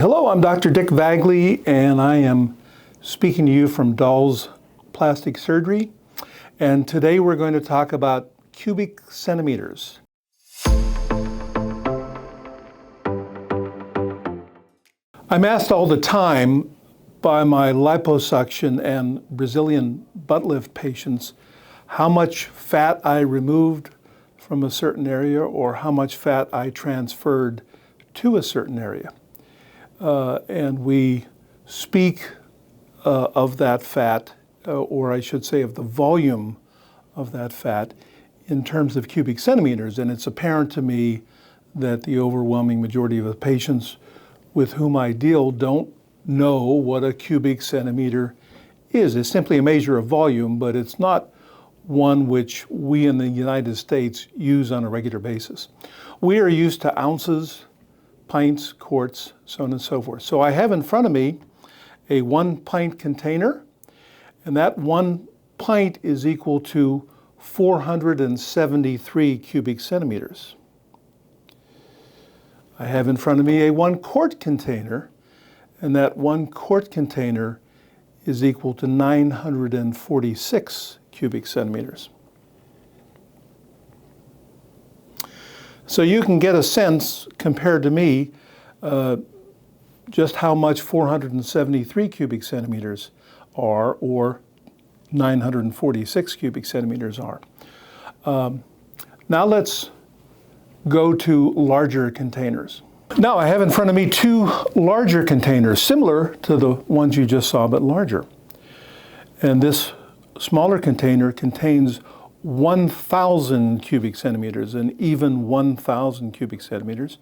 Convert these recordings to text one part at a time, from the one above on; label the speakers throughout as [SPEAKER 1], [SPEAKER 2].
[SPEAKER 1] Hello, I'm Dr. Dick Vagley, and I am speaking to you from Dahl's Plastic Surgery. And today we're going to talk about cubic centimeters. I'm asked all the time by my liposuction and Brazilian butt lift patients how much fat I removed from a certain area or how much fat I transferred to a certain area. And we speak of that fat, or I should say of the volume of that fat, in terms of cubic centimeters. And it's apparent to me that the overwhelming majority of the patients with whom I deal don't know what a cubic centimeter is. It's simply a measure of volume, but it's not one which we in the United States use on a regular basis. We are used to ounces, pints, quarts, so on and so forth. So I have in front of me a 1 pint container, and that 1 pint is equal to 473 cubic centimeters. I have in front of me a 1 quart container, and that 1 quart container is equal to 946 cubic centimeters. So you can get a sense, compared to me, just how much 473 cubic centimeters are, or 946 cubic centimeters are. Now let's go to larger containers. Now I have in front of me 2 larger containers, similar to the ones you just saw, but larger. And this smaller container contains 1,000 cubic centimeters, and even 1,000 cubic centimeters,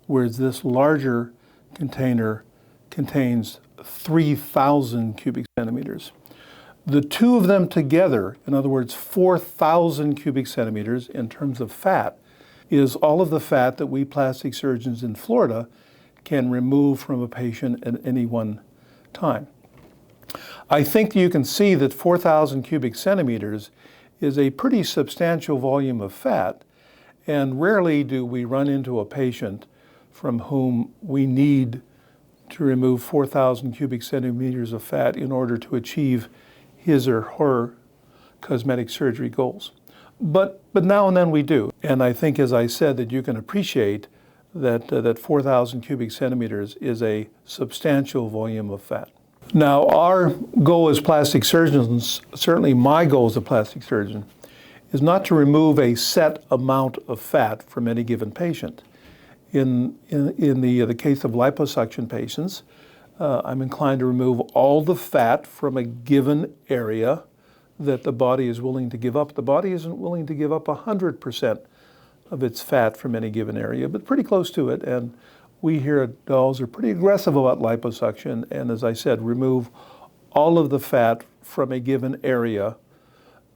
[SPEAKER 1] whereas this larger container contains 3,000 cubic centimeters. The 2 of them together, in other words, 4,000 cubic centimeters in terms of fat, is all of the fat that we plastic surgeons in Florida can remove from a patient at any one time. I think you can see that 4,000 cubic centimeters is a pretty substantial volume of fat, and rarely do we run into a patient from whom we need to remove 4,000 cubic centimeters of fat in order to achieve his or her cosmetic surgery goals. But now and then we do, and I think, as I said, that you can appreciate that 4,000 cubic centimeters is a substantial volume of fat. Now, our goal as plastic surgeons, certainly my goal as a plastic surgeon, is not to remove a set amount of fat from any given patient. In the case of liposuction patients, I'm inclined to remove all the fat from a given area that the body is willing to give up. The body isn't willing to give up 100% of its fat from any given area, but pretty close to it. And we here at Dahl's are pretty aggressive about liposuction, and as I said, remove all of the fat from a given area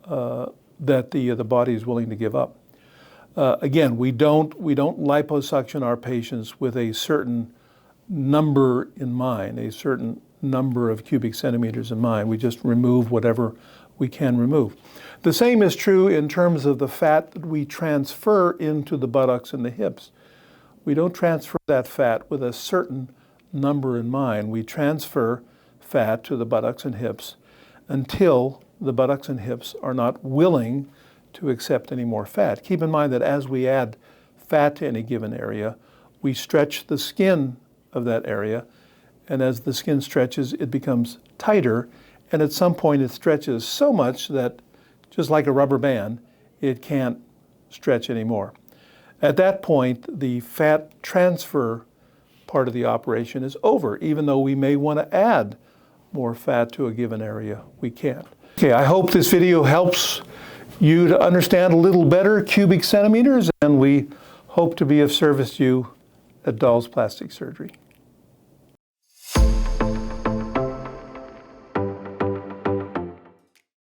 [SPEAKER 1] that the body is willing to give up. Again, we don't liposuction our patients with a certain number in mind, a certain number of cubic centimeters in mind. We just remove whatever we can remove. The same is true in terms of the fat that we transfer into the buttocks and the hips. We don't transfer that fat with a certain number in mind. We transfer fat to the buttocks and hips until the buttocks and hips are not willing to accept any more fat. Keep in mind that as we add fat to any given area, we stretch the skin of that area, and as the skin stretches, it becomes tighter, and at some point it stretches so much that, just like a rubber band, it can't stretch anymore. At that point, the fat transfer part of the operation is over. Even though we may want to add more fat to a given area, we can't. Okay, I hope this video helps you to understand a little better cubic centimeters, and we hope to be of service to you at Dahl's Plastic Surgery.